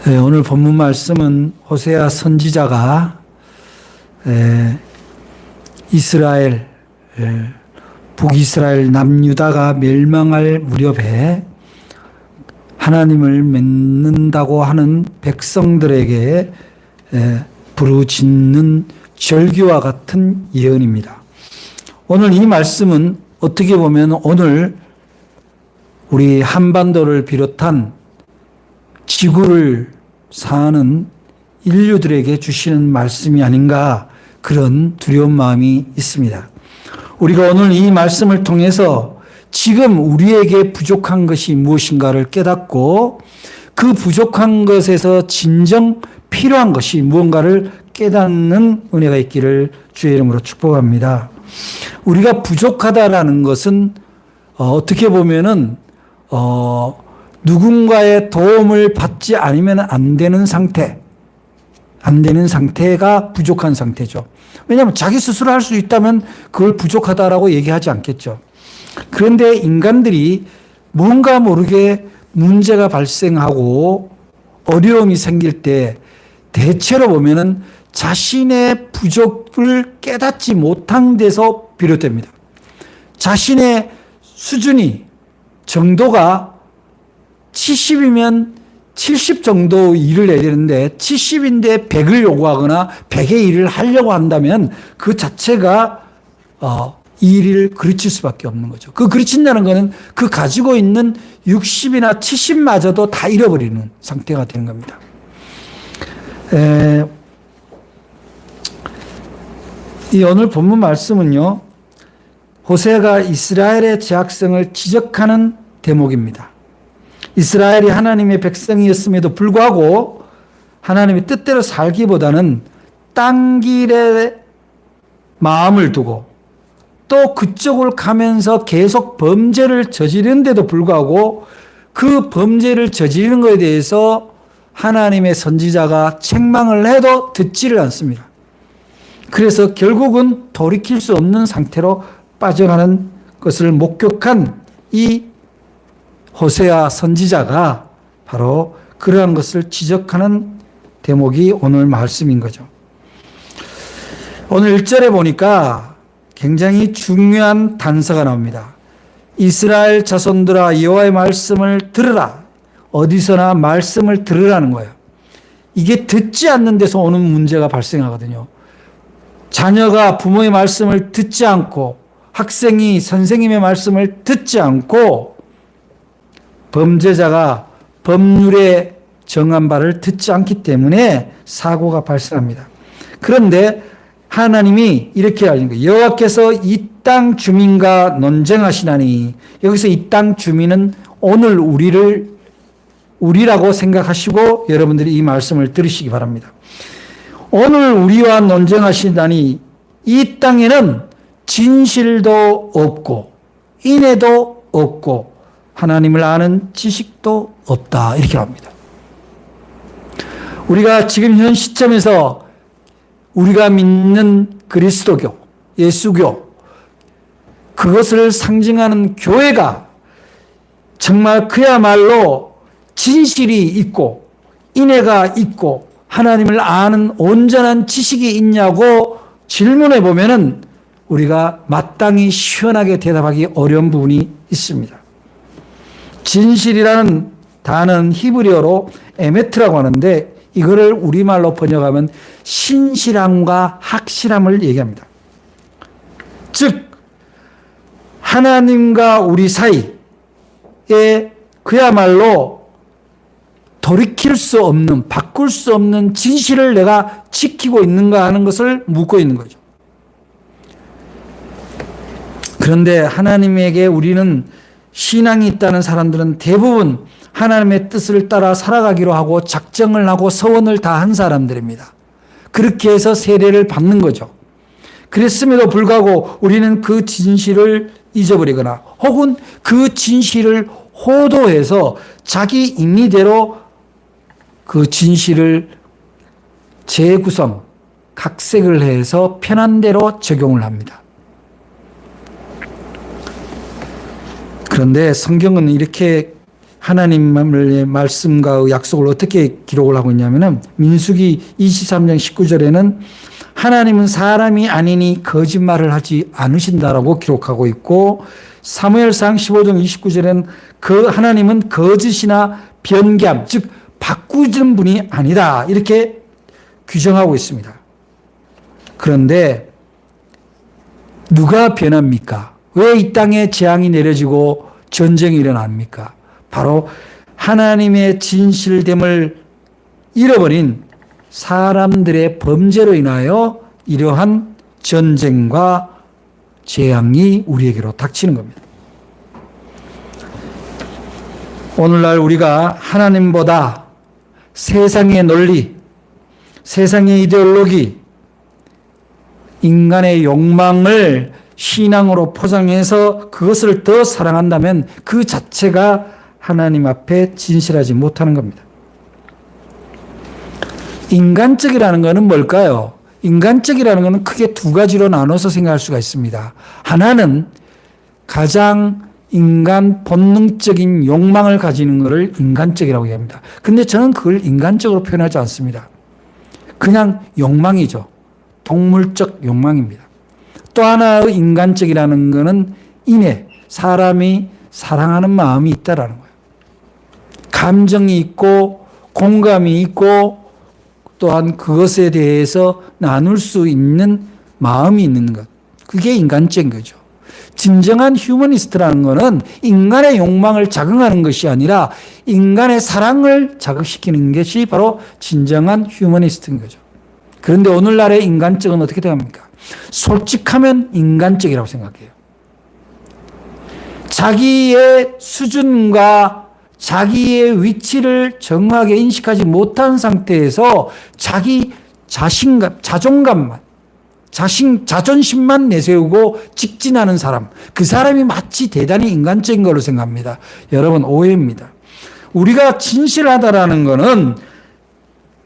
오늘 본문 말씀은 호세아 선지자가 이스라엘, 북이스라엘 남유다가 멸망할 무렵에 하나님을 맺는다고 하는 백성들에게 부르짖는 절규와 같은 예언입니다. 오늘 이 말씀은 어떻게 보면 오늘 우리 한반도를 비롯한 지구를 사는 인류들에게 주시는 말씀이 아닌가, 그런 두려운 마음이 있습니다. 우리가 오늘 이 말씀을 통해서 지금 우리에게 부족한 것이 무엇인가를 깨닫고 그 부족한 것에서 진정 필요한 것이 무언가를 깨닫는 은혜가 있기를 주의 이름으로 축복합니다. 우리가 부족하다라는 것은 어떻게 보면은 누군가의 도움을 받지 않으면 안 되는 상태가 부족한 상태죠. 왜냐하면 자기 스스로 할 수 있다면 그걸 부족하다라고 얘기하지 않겠죠. 그런데 인간들이 뭔가 모르게 문제가 발생하고 어려움이 생길 때 대체로 보면은 자신의 부족을 깨닫지 못한 데서 비롯됩니다. 자신의 수준이, 정도가 70이면 70 정도 일을 해야 되는데 70인데 100을 요구하거나 100의 일을 하려고 한다면 그 자체가 이 일을 그르칠 수밖에 없는 거죠. 그 그르친다는 것은 그 가지고 있는 60이나 70마저도 다 잃어버리는 상태가 되는 겁니다. 이 오늘 본문 말씀은요, 호세아가 이스라엘의 죄악성을 지적하는 대목입니다. 이스라엘이 하나님의 백성이었음에도 불구하고 하나님의 뜻대로 살기보다는 딴 길에 마음을 두고 또 그쪽을 가면서 계속 범죄를 저지르는데도 불구하고 그 범죄를 저지르는 것에 대해서 하나님의 선지자가 책망을 해도 듣지를 않습니다. 그래서 결국은 돌이킬 수 없는 상태로 빠져가는 것을 목격한 이 호세아 선지자가 바로 그러한 것을 지적하는 대목이 오늘 말씀인 거죠. 오늘 1절에 보니까 굉장히 중요한 단서가 나옵니다. 이스라엘 자손들아 여호와의 말씀을 들으라. 어디서나 말씀을 들으라는 거예요. 이게 듣지 않는 데서 오는 문제가 발생하거든요. 자녀가 부모의 말씀을 듣지 않고 학생이 선생님의 말씀을 듣지 않고 범죄자가 법률에 정한 바를 듣지 않기 때문에 사고가 발생합니다. 그런데 하나님이 이렇게 하신 거예요. 여호와께서 이 땅 주민과 논쟁하시나니, 여기서 이 땅 주민은 오늘 우리라고 생각하시고 여러분들이 이 말씀을 들으시기 바랍니다. 오늘 우리와 논쟁하시다니 이 땅에는 진실도 없고 인애도 없고 하나님을 아는 지식도 없다, 이렇게 합니다. 우리가 지금 현 시점에서 우리가 믿는 그리스도교, 예수교, 그것을 상징하는 교회가 정말 그야말로 진실이 있고 인애가 있고 하나님을 아는 온전한 지식이 있냐고 질문해 보면은 우리가 마땅히 시원하게 대답하기 어려운 부분이 있습니다. 진실이라는 단어는 히브리어로 에메트라고 하는데 이거를 우리말로 번역하면 신실함과 확실함을 얘기합니다. 즉 하나님과 우리 사이에 그야말로 돌이킬 수 없는, 바꿀 수 없는 진실을 내가 지키고 있는가 하는 것을 묻고 있는 거죠. 그런데 하나님에게 우리는 신앙이 있다는 사람들은 대부분 하나님의 뜻을 따라 살아가기로 하고 작정을 하고 서원을 다한 사람들입니다. 그렇게 해서 세례를 받는 거죠. 그랬음에도 불구하고 우리는 그 진실을 잊어버리거나 혹은 그 진실을 호도해서 자기 임의대로 그 진실을 재구성, 각색을 해서 편한 대로 적용을 합니다. 그런데 성경은 이렇게 하나님의 말씀과 약속을 어떻게 기록을 하고 있냐면은 민수기 23장 19절에는 하나님은 사람이 아니니 거짓말을 하지 않으신다라고 기록하고 있고, 사무엘상 15장 29절에는 그 하나님은 거짓이나 변개함, 즉 바꾸는 분이 아니다, 이렇게 규정하고 있습니다. 그런데 누가 변합니까? 왜 이 땅에 재앙이 내려지고 전쟁이 일어납니까? 바로 하나님의 진실됨을 잃어버린 사람들의 범죄로 인하여 이러한 전쟁과 재앙이 우리에게로 닥치는 겁니다. 오늘날 우리가 하나님보다 세상의 논리, 세상의 이데올로기, 인간의 욕망을 신앙으로 포장해서 그것을 더 사랑한다면 그 자체가 하나님 앞에 진실하지 못하는 겁니다. 인간적이라는 것은 뭘까요? 인간적이라는 것은 크게 두 가지로 나눠서 생각할 수가 있습니다. 하나는 가장 인간 본능적인 욕망을 가지는 것을 인간적이라고 얘기합니다. 근데 저는 그걸 인간적으로 표현하지 않습니다. 그냥 욕망이죠. 동물적 욕망입니다. 또 하나의 인간적이라는 것은 인애, 사람이 사랑하는 마음이 있다라는 거예요. 감정이 있고 공감이 있고 또한 그것에 대해서 나눌 수 있는 마음이 있는 것. 그게 인간적인 거죠. 진정한 휴머니스트라는 것은 인간의 욕망을 자극하는 것이 아니라 인간의 사랑을 자극시키는 것이 바로 진정한 휴머니스트인 거죠. 그런데 오늘날의 인간적은 어떻게 됩니까? 솔직하면 인간적이라고 생각해요. 자기의 수준과 자기의 위치를 정확하게 인식하지 못한 상태에서 자기 자신감, 자존감만, 자존심만 내세우고 직진하는 사람, 그 사람이 마치 대단히 인간적인 걸로 생각합니다. 여러분, 오해입니다. 우리가 진실하다라는 것은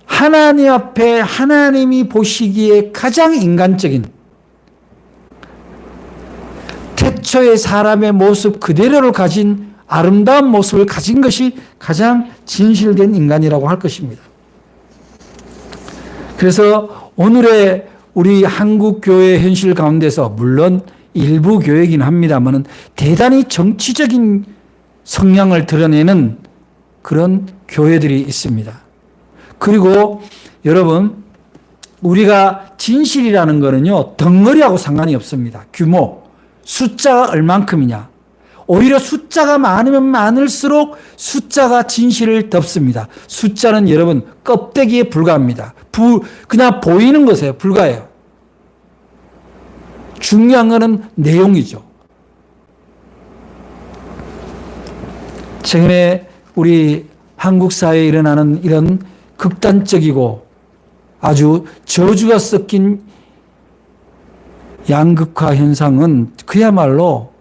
하나님 앞에 하나님이 보시기에 가장 인간적인 태초의 사람의 모습 그대로를 가진 아름다운 모습을 가진 것이 가장 진실된 인간이라고 할 것입니다. 그래서 오늘의 우리 한국 교회 현실 가운데서 물론 일부 교회이긴 합니다만 대단히 정치적인 성향을 드러내는 그런 교회들이 있습니다. 그리고 여러분, 우리가 진실이라는 거는요, 덩어리하고 상관이 없습니다. 규모, 숫자가 얼만큼이냐. 오히려 숫자가 많으면 많을수록 숫자가 진실을 덮습니다. 숫자는 여러분 껍데기에 불과합니다. 그냥 보이는 것에 불과해요. 중요한 것은 내용이죠. 최근에 우리 한국 사회에 일어나는 이런 극단적이고 아주 저주가 섞인 양극화 현상은 그야말로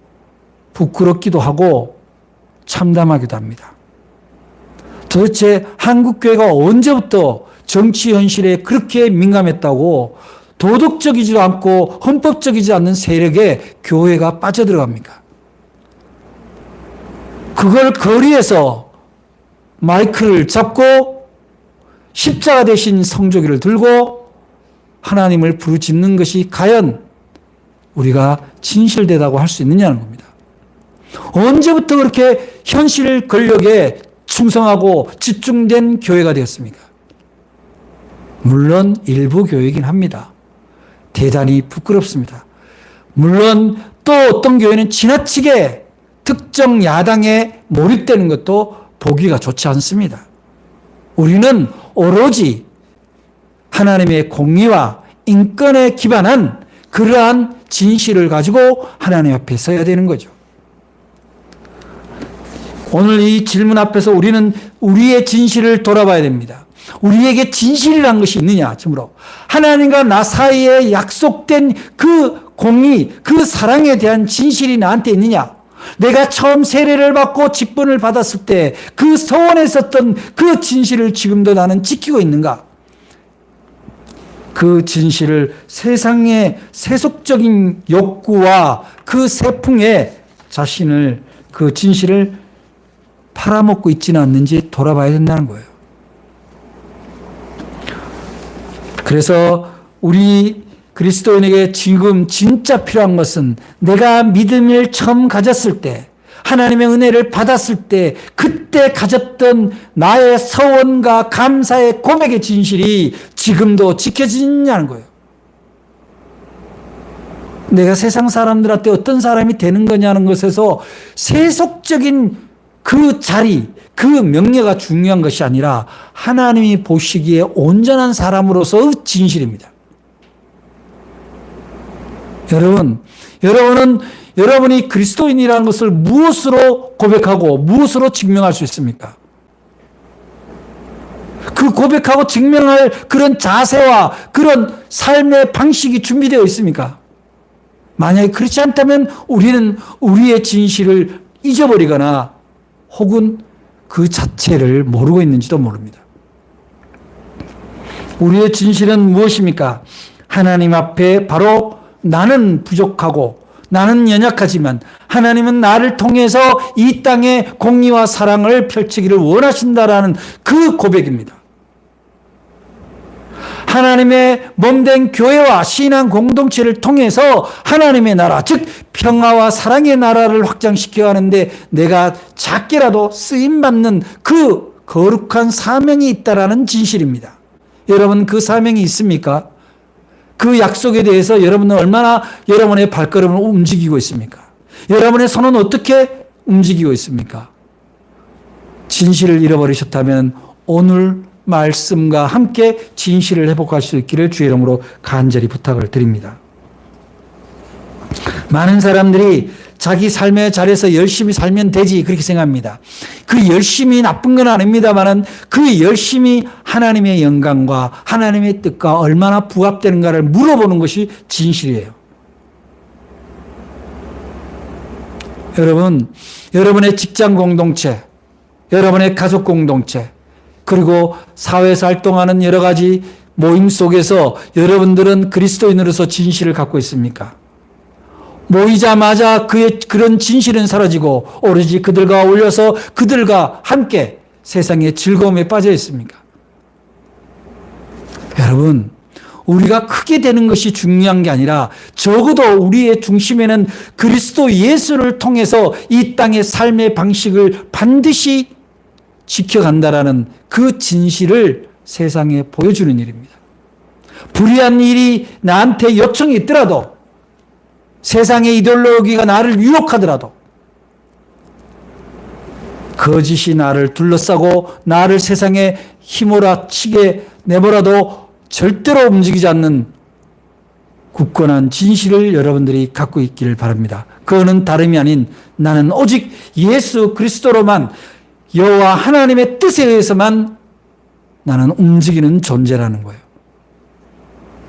부끄럽기도 하고 참담하기도 합니다. 도대체 한국교회가 언제부터 정치 현실에 그렇게 민감했다고 도덕적이지도 않고 헌법적이지 않는 세력에 교회가 빠져들어갑니까? 그걸 거리에서 마이크를 잡고 십자가 대신 성조기를 들고 하나님을 부르짖는 것이 과연 우리가 진실되다고 할 수 있느냐는 겁니다. 언제부터 그렇게 현실 권력에 충성하고 집중된 교회가 되었습니까? 물론 일부 교회이긴 합니다. 대단히 부끄럽습니다. 물론 또 어떤 교회는 지나치게 특정 야당에 몰입되는 것도 보기가 좋지 않습니다. 우리는 오로지 하나님의 공의와 인권에 기반한 그러한 진실을 가지고 하나님 앞에 서야 되는 거죠. 오늘 이 질문 앞에서 우리는 우리의 진실을 돌아봐야 됩니다. 우리에게 진실이란 것이 있느냐, 참으로. 하나님과 나 사이에 약속된 그 공의, 그 사랑에 대한 진실이 나한테 있느냐. 내가 처음 세례를 받고 직분을 받았을 때 그 소원에 있었던 그 진실을 지금도 나는 지키고 있는가? 그 진실을 세상의 세속적인 욕구와 그 세풍에 자신을, 그 진실을 팔아먹고 있지는 않는지 돌아봐야 된다는 거예요. 그래서 우리 그리스도인에게 지금 진짜 필요한 것은 내가 믿음을 처음 가졌을 때, 하나님의 은혜를 받았을 때 그때 가졌던 나의 서원과 감사의 고백의 진실이 지금도 지켜지느냐는 거예요. 내가 세상 사람들한테 어떤 사람이 되는 거냐는 것에서 세속적인 그 자리, 그 명예가 중요한 것이 아니라 하나님이 보시기에 온전한 사람으로서의 진실입니다. 여러분은 여러분이 그리스도인이라는 것을 무엇으로 고백하고 무엇으로 증명할 수 있습니까? 그 고백하고 증명할 그런 자세와 그런 삶의 방식이 준비되어 있습니까? 만약에 그렇지 않다면 우리는 우리의 진실을 잊어버리거나 혹은 그 자체를 모르고 있는지도 모릅니다. 우리의 진실은 무엇입니까? 하나님 앞에 바로 나는 부족하고 나는 연약하지만 하나님은 나를 통해서 이 땅에 공의와 사랑을 펼치기를 원하신다라는 그 고백입니다. 하나님의 몸된 교회와 신앙 공동체를 통해서 하나님의 나라, 즉 평화와 사랑의 나라를 확장시켜 가는데 내가 작게라도 쓰임받는 그 거룩한 사명이 있다라는 진실입니다. 여러분 그 사명이 있습니까? 그 약속에 대해서 여러분은 얼마나 여러분의 발걸음을 움직이고 있습니까? 여러분의 손은 어떻게 움직이고 있습니까? 진실을 잃어버리셨다면 오늘 말씀과 함께 진실을 회복할 수 있기를 주의 이름으로 간절히 부탁을 드립니다. 많은 사람들이 자기 삶의 자리에서 열심히 살면 되지 그렇게 생각합니다. 그 열심이 나쁜 건 아닙니다만 그 열심이 하나님의 영광과 하나님의 뜻과 얼마나 부합되는가를 물어보는 것이 진실이에요. 여러분의 직장 공동체, 여러분의 가족 공동체, 그리고 사회에서 활동하는 여러 가지 모임 속에서 여러분들은 그리스도인으로서 진실을 갖고 있습니까? 모이자마자 그런 진실은 사라지고 오로지 그들과 어울려서 그들과 함께 세상의 즐거움에 빠져 있습니까? 여러분, 우리가 크게 되는 것이 중요한 게 아니라 적어도 우리의 중심에는 그리스도 예수를 통해서 이 땅의 삶의 방식을 반드시 지켜간다라는 그 진실을 세상에 보여주는 일입니다. 불의한 일이 나한테 요청이 있더라도 세상의 이데올로기가 나를 유혹하더라도 거짓이 나를 둘러싸고 나를 세상에 휘몰아치게 내버려도 절대로 움직이지 않는 굳건한 진실을 여러분들이 갖고 있기를 바랍니다. 그거는 다름이 아닌 나는 오직 예수 그리스도로만 여호와 하나님의 뜻에 의해서만 나는 움직이는 존재라는 거예요.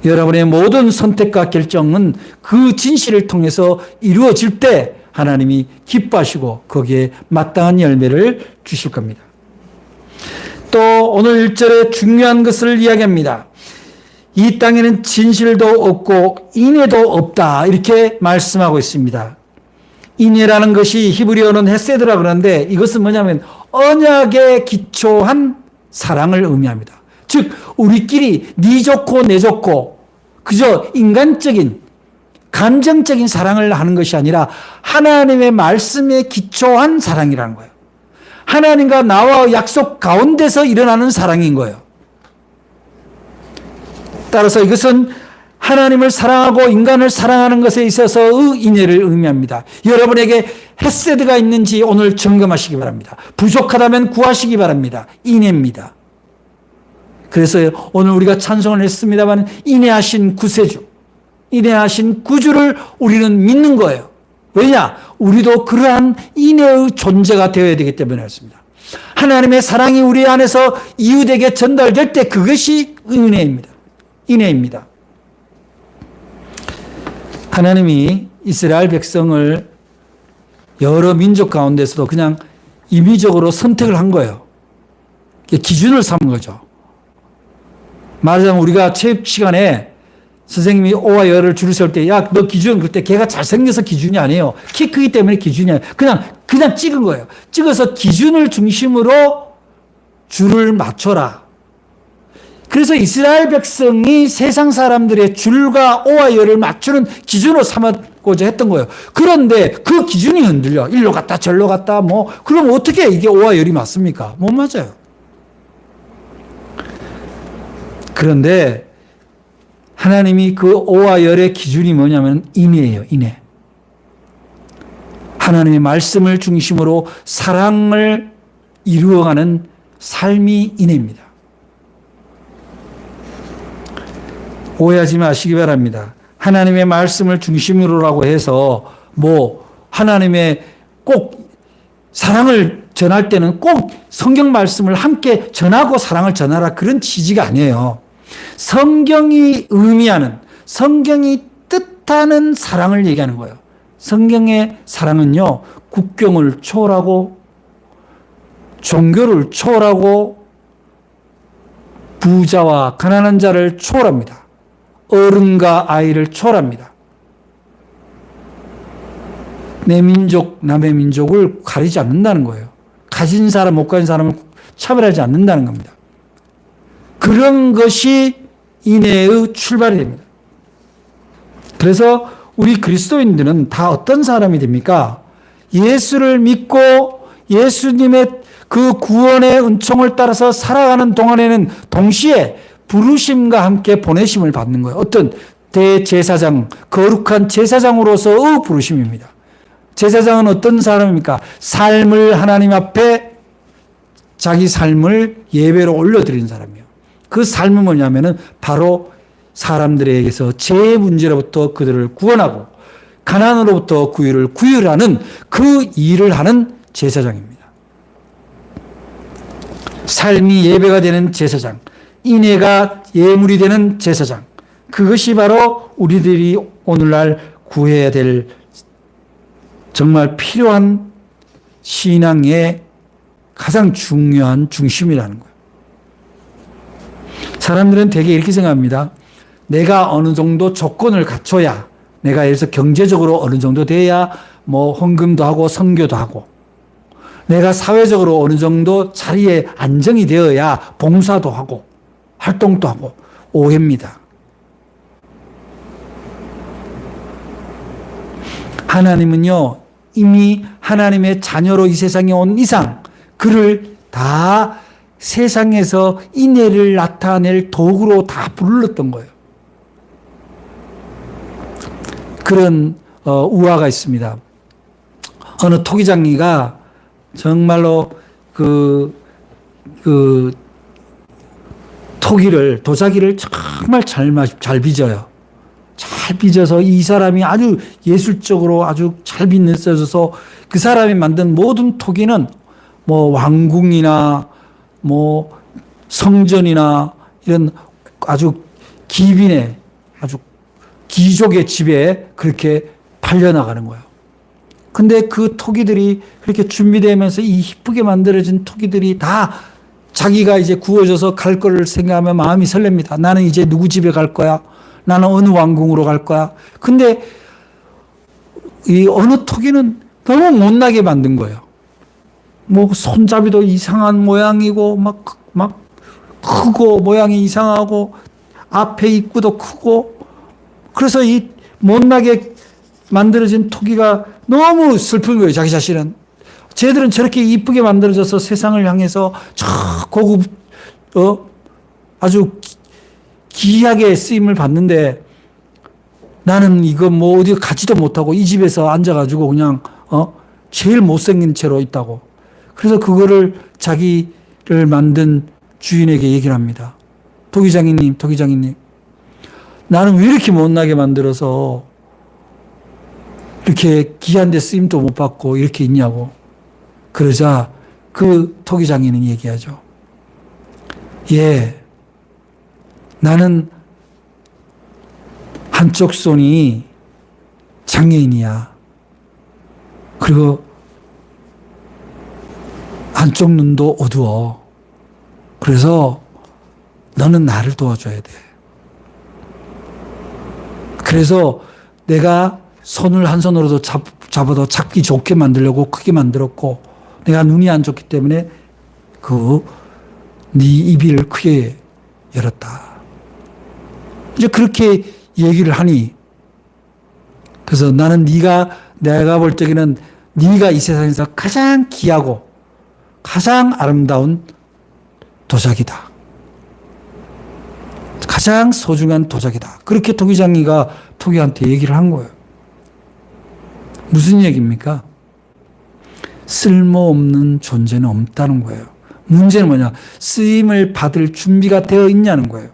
여러분의 모든 선택과 결정은 그 진실을 통해서 이루어질 때 하나님이 기뻐하시고 거기에 마땅한 열매를 주실 겁니다. 또 오늘 1절에 중요한 것을 이야기합니다. 이 땅에는 진실도 없고 인애도 없다 이렇게 말씀하고 있습니다. 인애라는 것이 히브리어는 헤세드라 그러는데 이것은 뭐냐면 언약에 기초한 사랑을 의미합니다. 즉 우리끼리 네 좋고 내 좋고 그저 인간적인 감정적인 사랑을 하는 것이 아니라 하나님의 말씀에 기초한 사랑이라는 거예요. 하나님과 나와 약속 가운데서 일어나는 사랑인 거예요. 따라서 이것은 하나님을 사랑하고 인간을 사랑하는 것에 있어서의 인애를 의미합니다. 여러분에게 헤세드가 있는지 오늘 점검하시기 바랍니다. 부족하다면 구하시기 바랍니다. 인애입니다. 그래서 오늘 우리가 찬송을 했습니다만 인애하신 구세주, 인애하신 구주를 우리는 믿는 거예요. 왜냐? 우리도 그러한 인애의 존재가 되어야 되기 때문에 그렇습니다. 하나님의 사랑이 우리 안에서 이웃에게 전달될 때 그것이 은혜입니다. 인애입니다. 하나님이 이스라엘 백성을 여러 민족 가운데서도 그냥 임의적으로 선택을 한 거예요. 기준을 삼은 거죠. 말하자면 우리가 체육 시간에 선생님이 오와 여를 줄을 세울 때, 야, 너 기준, 그때 걔가 잘생겨서 기준이 아니에요. 키 크기 때문에 기준이 아니에요. 그냥 그냥 찍은 거예요. 찍어서 기준을 중심으로 줄을 맞춰라. 그래서 이스라엘 백성이 세상 사람들의 줄과 오와 열을 맞추는 기준으로 삼았고자 했던 거예요. 그런데 그 기준이 흔들려. 일로 갔다 절로 갔다 그럼 어떻게 이게 오와 열이 맞습니까? 못 맞아요. 그런데 하나님이 그 오와 열의 기준이 뭐냐면 인애예요. 인애. 하나님의 말씀을 중심으로 사랑을 이루어가는 삶이 인애입니다. 오해하지 마시기 바랍니다. 하나님의 말씀을 중심으로라고 해서 하나님의 꼭 사랑을 전할 때는 꼭 성경 말씀을 함께 전하고 사랑을 전하라 그런 취지가 아니에요. 성경이 의미하는, 성경이 뜻하는 사랑을 얘기하는 거예요. 성경의 사랑은요, 국경을 초월하고 종교를 초월하고 부자와 가난한 자를 초월합니다. 어른과 아이를 초월합니다. 내 민족, 남의 민족을 가리지 않는다는 거예요. 가진 사람, 못 가진 사람을 차별하지 않는다는 겁니다. 그런 것이 인애의 출발이 됩니다. 그래서 우리 그리스도인들은 다 어떤 사람이 됩니까? 예수를 믿고 예수님의 그 구원의 은총을 따라서 살아가는 동안에는 동시에 부르심과 함께 보내심을 받는 거예요. 어떤 대제사장, 거룩한 제사장으로서의 부르심입니다. 제사장은 어떤 사람입니까? 삶을 하나님 앞에 자기 삶을 예배로 올려드리는 사람이에요. 그 삶은 뭐냐면은 바로 사람들에게서 죄의 문제로부터 그들을 구원하고 가난으로부터 구유하는 그 일을 하는 제사장입니다. 삶이 예배가 되는 제사장, 인애가 예물이 되는 제사장, 그것이 바로 우리들이 오늘날 구해야 될 정말 필요한 신앙의 가장 중요한 중심이라는 거예요. 사람들은 되게 이렇게 생각합니다. 내가 어느 정도 조건을 갖춰야, 내가 예를 들어서 경제적으로 어느 정도 돼야 헌금도 하고 선교도 하고, 내가 사회적으로 어느 정도 자리에 안정이 되어야 봉사도 하고 활동도 하고. 오해입니다. 하나님은요, 이미 하나님의 자녀로 이 세상에 온 이상 그를 다 세상에서 인애를 나타낼 도구로 다 불렀던 거예요. 그런 우화가 있습니다. 어느 토기장이가 정말로 도자기를 정말 잘 빚어요. 잘 빚어서 이 사람이 아주 예술적으로 아주 잘 빚어져서 그 사람이 만든 모든 토기는 왕궁이나 성전이나 이런 아주 기빈의 아주 귀족의 집에 그렇게 팔려나가는 거예요. 근데 그 토기들이 그렇게 준비되면서 이 이쁘게 만들어진 토기들이 다 자기가 이제 구워져서 갈 거를 생각하면 마음이 설렙니다. 나는 이제 누구 집에 갈 거야? 나는 어느 왕궁으로 갈 거야? 근데 이 어느 토기는 너무 못나게 만든 거예요. 손잡이도 이상한 모양이고, 막 크고, 모양이 이상하고, 앞에 입구도 크고, 그래서 이 못나게 만들어진 토기가 너무 슬픈 거예요, 자기 자신은. 쟤들은 저렇게 이쁘게 만들어져서 세상을 향해서 저 고급, 아주 귀하게 쓰임을 받는데 나는 이거 어디 가지도 못하고 이 집에서 앉아가지고 그냥, 제일 못생긴 채로 있다고. 그래서 그거를 자기를 만든 주인에게 얘기를 합니다. 토기장이님, 나는 왜 이렇게 못나게 만들어서 이렇게 귀한 데 쓰임도 못 받고 이렇게 있냐고. 그러자 그 토기장인은 얘기하죠. 나는 한쪽 손이 장애인이야. 그리고 한쪽 눈도 어두워. 그래서 너는 나를 도와줘야 돼. 그래서 내가 손을 한 손으로도 잡아도 잡기 좋게 만들려고 크게 만들었고 내가 눈이 안 좋기 때문에 네 입을 크게 열었다. 이제 그렇게 얘기를 하니 그래서 나는 내가 볼 적에는 네가 이 세상에서 가장 귀하고 가장 아름다운 도자기다. 가장 소중한 도자기다. 그렇게 토기장이가 토기한테 얘기를 한 거예요. 무슨 얘기입니까? 쓸모없는 존재는 없다는 거예요. 문제는 뭐냐? 쓰임을 받을 준비가 되어 있냐는 거예요.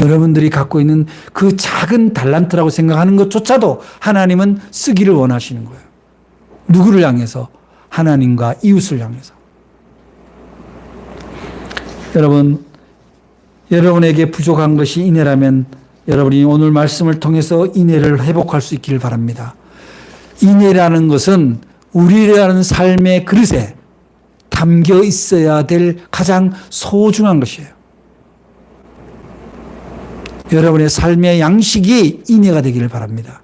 여러분들이 갖고 있는 그 작은 달란트라고 생각하는 것조차도 하나님은 쓰기를 원하시는 거예요. 누구를 향해서? 하나님과 이웃을 향해서. 여러분에게 부족한 것이 인애라면 여러분이 오늘 말씀을 통해서 인애를 회복할 수 있기를 바랍니다. 인애라는 것은 우리라는 삶의 그릇에 담겨 있어야 될 가장 소중한 것이에요. 여러분의 삶의 양식이 인애가 되기를 바랍니다.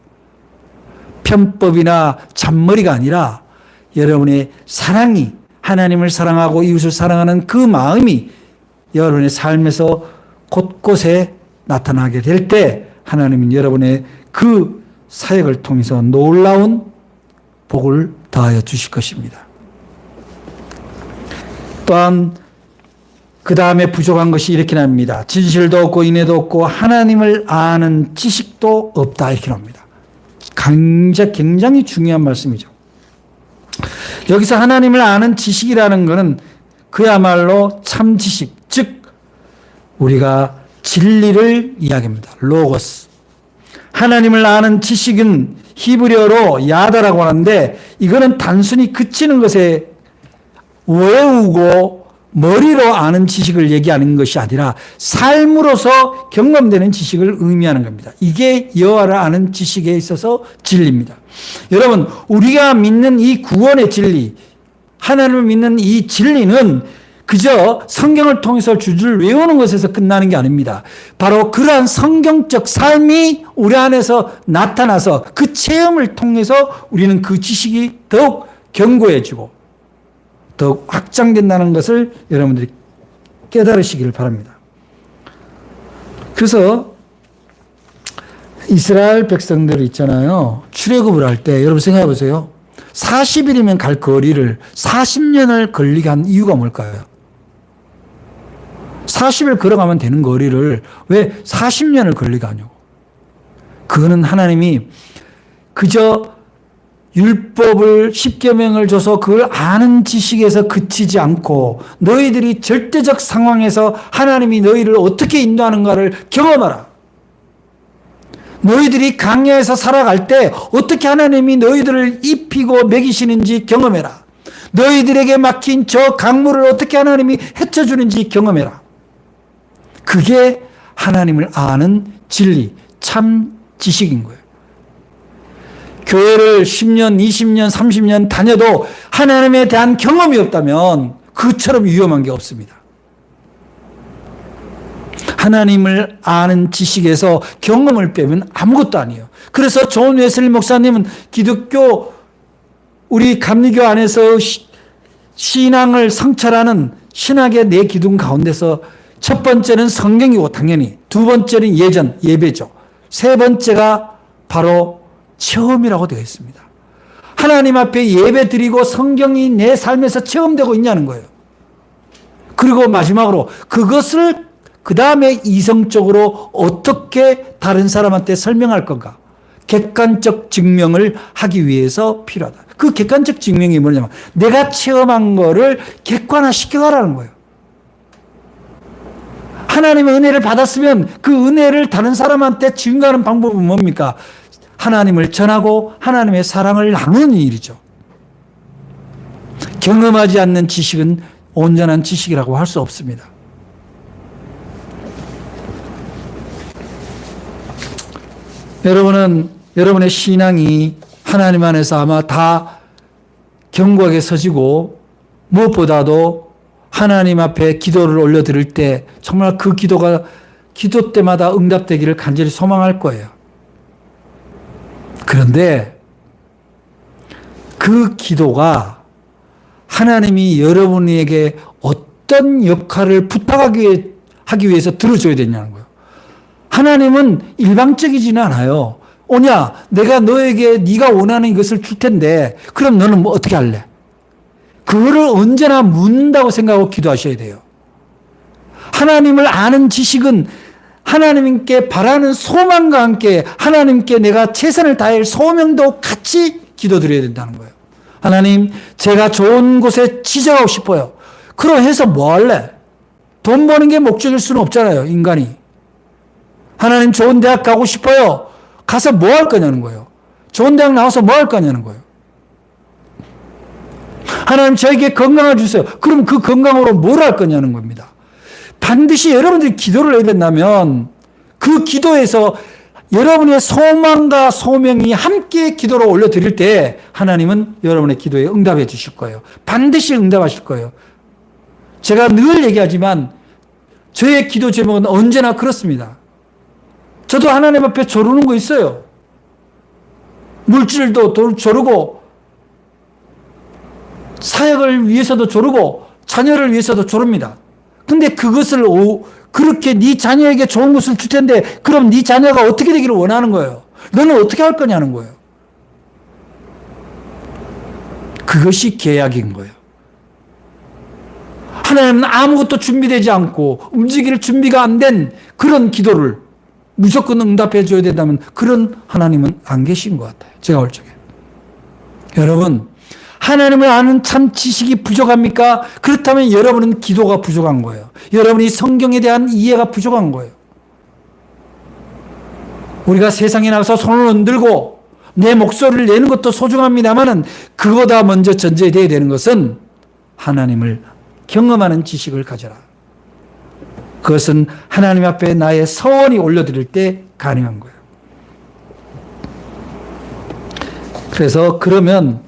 편법이나 잔머리가 아니라 여러분의 사랑이 하나님을 사랑하고 이웃을 사랑하는 그 마음이 여러분의 삶에서 곳곳에 나타나게 될 때 하나님은 여러분의 그 사역을 통해서 놀라운 복을 더하여 주실 것입니다. 또한 그 다음에 부족한 것이 이렇게 나옵니다. 진실도 없고 인애도 없고 하나님을 아는 지식도 없다 이렇게 나옵니다. 굉장히 중요한 말씀이죠. 여기서 하나님을 아는 지식이라는 것은 그야말로 참 지식, 즉 우리가 진리를 이야기합니다. 로고스. 하나님을 아는 지식은 히브리어로 야다라고 하는데 이거는 단순히 그치는 것에 외우고 머리로 아는 지식을 얘기하는 것이 아니라 삶으로서 경험되는 지식을 의미하는 겁니다. 이게 여호와를 아는 지식에 있어서 진리입니다. 여러분, 우리가 믿는 이 구원의 진리, 하나님을 믿는 이 진리는 그저 성경을 통해서 줄줄 외우는 것에서 끝나는 게 아닙니다. 바로 그러한 성경적 삶이 우리 안에서 나타나서 그 체험을 통해서 우리는 그 지식이 더욱 견고해지고 더욱 확장된다는 것을 여러분들이 깨달으시기를 바랍니다. 그래서 이스라엘 백성들 있잖아요. 출애굽을 할 때 여러분 생각해 보세요. 40일이면 갈 거리를 40년을 걸리게 한 이유가 뭘까요? 40일 걸어가면 되는 거리를 왜 40년을 걸리게 하냐고. 그거는 하나님이 그저 율법을 10계명을 줘서 그걸 아는 지식에서 그치지 않고 너희들이 절대적 상황에서 하나님이 너희를 어떻게 인도하는가를 경험하라. 너희들이 강야에서 살아갈 때 어떻게 하나님이 너희들을 입히고 먹이시는지 경험해라. 너희들에게 막힌 저 강물을 어떻게 하나님이 헤쳐주는지 경험해라. 그게 하나님을 아는 진리, 참 지식인 거예요. 교회를 10년, 20년, 30년 다녀도 하나님에 대한 경험이 없다면 그처럼 위험한 게 없습니다. 하나님을 아는 지식에서 경험을 빼면 아무것도 아니에요. 그래서 존 웨슬리 목사님은 기독교 우리 감리교 안에서 신앙을 성찰하는 신학의 네 기둥 가운데서 첫 번째는 성경이고 당연히 두 번째는 예배죠. 세 번째가 바로 체험이라고 되어 있습니다. 하나님 앞에 예배 드리고 성경이 내 삶에서 체험되고 있냐는 거예요. 그리고 마지막으로 그것을 그 다음에 이성적으로 어떻게 다른 사람한테 설명할 건가? 객관적 증명을 하기 위해서 필요하다. 그 객관적 증명이 뭐냐면 내가 체험한 거를 객관화시켜가라는 거예요. 하나님의 은혜를 받았으면 그 은혜를 다른 사람한테 증거하는 방법은 뭡니까? 하나님을 전하고 하나님의 사랑을 나누는 일이죠. 경험하지 않는 지식은 온전한 지식이라고 할 수 없습니다. 여러분은 여러분의 신앙이 하나님 안에서 아마 다 견고하게 서지고 무엇보다도 하나님 앞에 기도를 올려드릴 때 정말 그 기도가 기도 때마다 응답되기를 간절히 소망할 거예요. 그런데 그 기도가 하나님이 여러분에게 어떤 역할을 하기 위해서 들어줘야 되냐는 거예요. 하나님은 일방적이지는 않아요. 오냐, 내가 너에게 네가 원하는 이것을 줄 텐데 그럼 너는 뭐 어떻게 할래? 그거를 언제나 묻는다고 생각하고 기도하셔야 돼요. 하나님을 아는 지식은 하나님께 바라는 소망과 함께 하나님께 내가 최선을 다할 소명도 같이 기도드려야 된다는 거예요. 하나님, 제가 좋은 곳에 취직하고 싶어요. 그럼 해서 뭐 할래? 돈 버는 게 목적일 수는 없잖아요, 인간이. 하나님, 좋은 대학 가고 싶어요. 가서 뭐 할 거냐는 거예요. 좋은 대학 나와서 뭐 할 거냐는 거예요. 하나님, 저에게 건강을 주세요. 그럼 그 건강으로 뭘 할 거냐는 겁니다. 반드시 여러분들이 기도를 해야 된다면 그 기도에서 여러분의 소망과 소명이 함께 기도로 올려드릴 때 하나님은 여러분의 기도에 응답해 주실 거예요. 반드시 응답하실 거예요. 제가 늘 얘기하지만 저의 기도 제목은 언제나 그렇습니다. 저도 하나님 앞에 조르는 거 있어요. 물질도 조르고 사역을 위해서도 조르고 자녀를 위해서도 조릅니다. 근데 그것을 그렇게 네 자녀에게 좋은 것을 줄 텐데 그럼 네 자녀가 어떻게 되기를 원하는 거예요? 너는 어떻게 할 거냐는 거예요. 그것이 계약인 거예요. 하나님은 아무것도 준비되지 않고 움직일 준비가 안 된 그런 기도를 무조건 응답해 줘야 된다면 그런 하나님은 안 계신 것 같아요. 제가 볼 적에. 여러분, 하나님을 아는 참 지식이 부족합니까? 그렇다면 여러분은 기도가 부족한 거예요. 여러분이 성경에 대한 이해가 부족한 거예요. 우리가 세상에 나가서 손을 흔들고 내 목소리를 내는 것도 소중합니다만 그보다 먼저 전제되어야 되는 것은 하나님을 경험하는 지식을 가져라. 그것은 하나님 앞에 나의 서원이 올려드릴 때 가능한 거예요. 그래서 그러면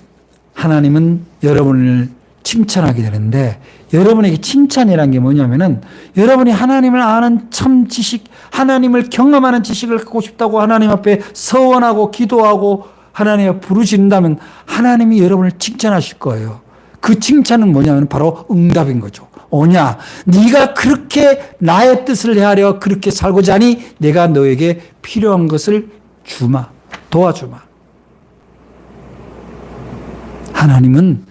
하나님은 여러분을 칭찬하게 되는데 여러분에게 칭찬이라는 게 뭐냐면은 여러분이 하나님을 아는 참 지식, 하나님을 경험하는 지식을 갖고 싶다고 하나님 앞에 서원하고 기도하고 하나님 앞에 부르신다면 하나님이 여러분을 칭찬하실 거예요. 그 칭찬은 뭐냐면 바로 응답인 거죠. 오냐, 네가 그렇게 나의 뜻을 헤아려 그렇게 살고자 하니 내가 너에게 필요한 것을 주마, 도와주마. 하나님은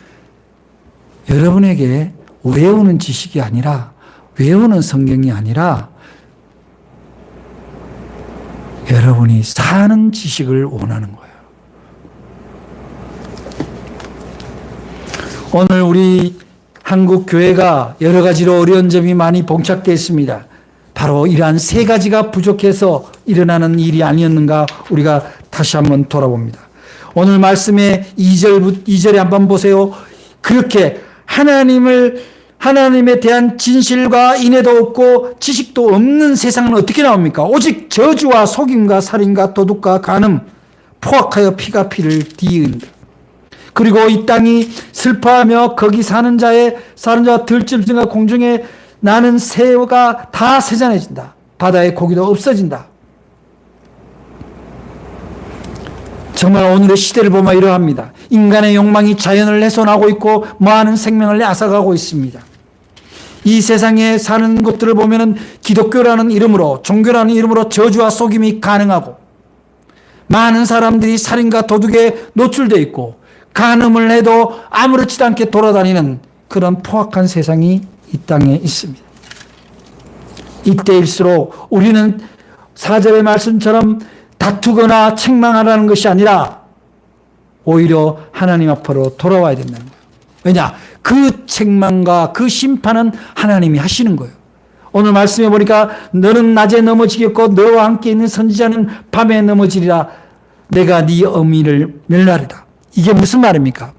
여러분에게 외우는 지식이 아니라 외우는 성경이 아니라 여러분이 사는 지식을 원하는 거예요. 오늘 우리 한국 교회가 여러 가지로 어려운 점이 많이 봉착되어 있습니다. 바로 이러한 세 가지가 부족해서 일어나는 일이 아니었는가 우리가 다시 한번 돌아봅니다. 오늘 말씀의 2절에 한번 보세요. 그렇게 하나님에 대한 진실과 인애도 없고 지식도 없는 세상은 어떻게 나옵니까? 오직 저주와 속임과 살인과 도둑과 간음, 포악하여 피가 피를 뒤흔다. 그리고 이 땅이 슬퍼하며 거기 사는 자와 들짐승과 공중에 나는 새가 다 세잔해진다. 바다의 고기도 없어진다. 정말 오늘의 시대를 보면 이러합니다. 인간의 욕망이 자연을 훼손하고 있고 많은 생명을 앗아가고 있습니다. 이 세상에 사는 것들을 보면은 기독교라는 이름으로, 종교라는 이름으로 저주와 속임이 가능하고 많은 사람들이 살인과 도둑에 노출되어 있고 간음을 해도 아무렇지도 않게 돌아다니는 그런 포악한 세상이 이 땅에 있습니다. 이때일수록 우리는 4절의 말씀처럼 다투거나 책망하라는 것이 아니라 오히려 하나님 앞으로 돌아와야 된다는 거예요. 왜냐? 그 책망과 그 심판은 하나님이 하시는 거예요. 오늘 말씀해 보니까 너는 낮에 넘어지겠고 너와 함께 있는 선지자는 밤에 넘어지리라. 내가 네 어미를 멸하리라. 이게 무슨 말입니까?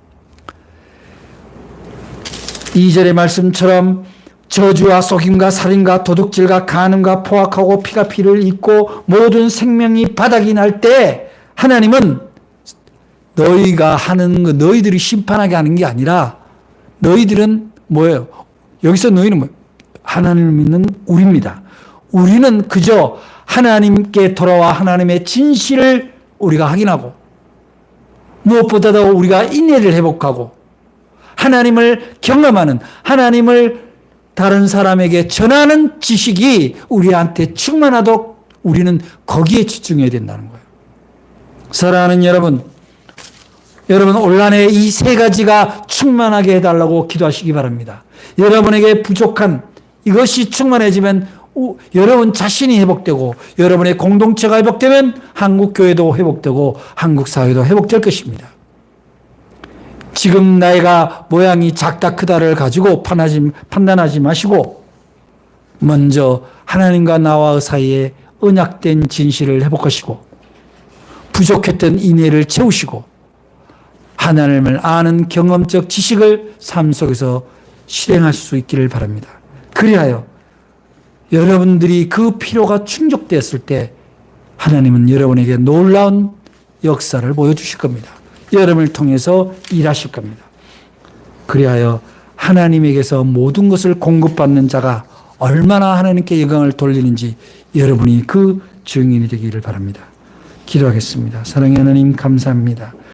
2절의 말씀처럼 저주와 속임과 살인과 도둑질과 간음과 포악하고 피가 피를 잇고 모든 생명이 바닥이 날 때 하나님은 너희가 하는 거 너희들이 심판하게 하는 게 아니라 너희들은 뭐예요? 여기서 너희는 뭐예요? 하나님을 믿는 우리입니다. 우리는 그저 하나님께 돌아와 하나님의 진실을 우리가 확인하고 무엇보다도 우리가 인내를 회복하고 하나님을 경험하는, 하나님을 다른 사람에게 전하는 지식이 우리한테 충만하도록 우리는 거기에 집중해야 된다는 거예요. 사랑하는 여러분, 올 한해 이 세 가지가 충만하게 해달라고 기도하시기 바랍니다. 여러분에게 부족한 이것이 충만해지면 여러분 자신이 회복되고 여러분의 공동체가 회복되면 한국교회도 회복되고 한국사회도 회복될 것입니다. 지금 나이가 모양이 작다 크다를 가지고 판단하지 마시고 먼저 하나님과 나와 사이에 언약된 진실을 회복하시고 부족했던 인내를 채우시고 하나님을 아는 경험적 지식을 삶 속에서 실행할 수 있기를 바랍니다. 그리하여 여러분들이 그 필요가 충족되었을 때 하나님은 여러분에게 놀라운 역사를 보여주실 겁니다. 여러분을 통해서 일하실 겁니다. 그리하여 하나님에게서 모든 것을 공급받는 자가 얼마나 하나님께 영광을 돌리는지 여러분이 그 증인이 되기를 바랍니다. 기도하겠습니다. 사랑의 하나님 감사합니다.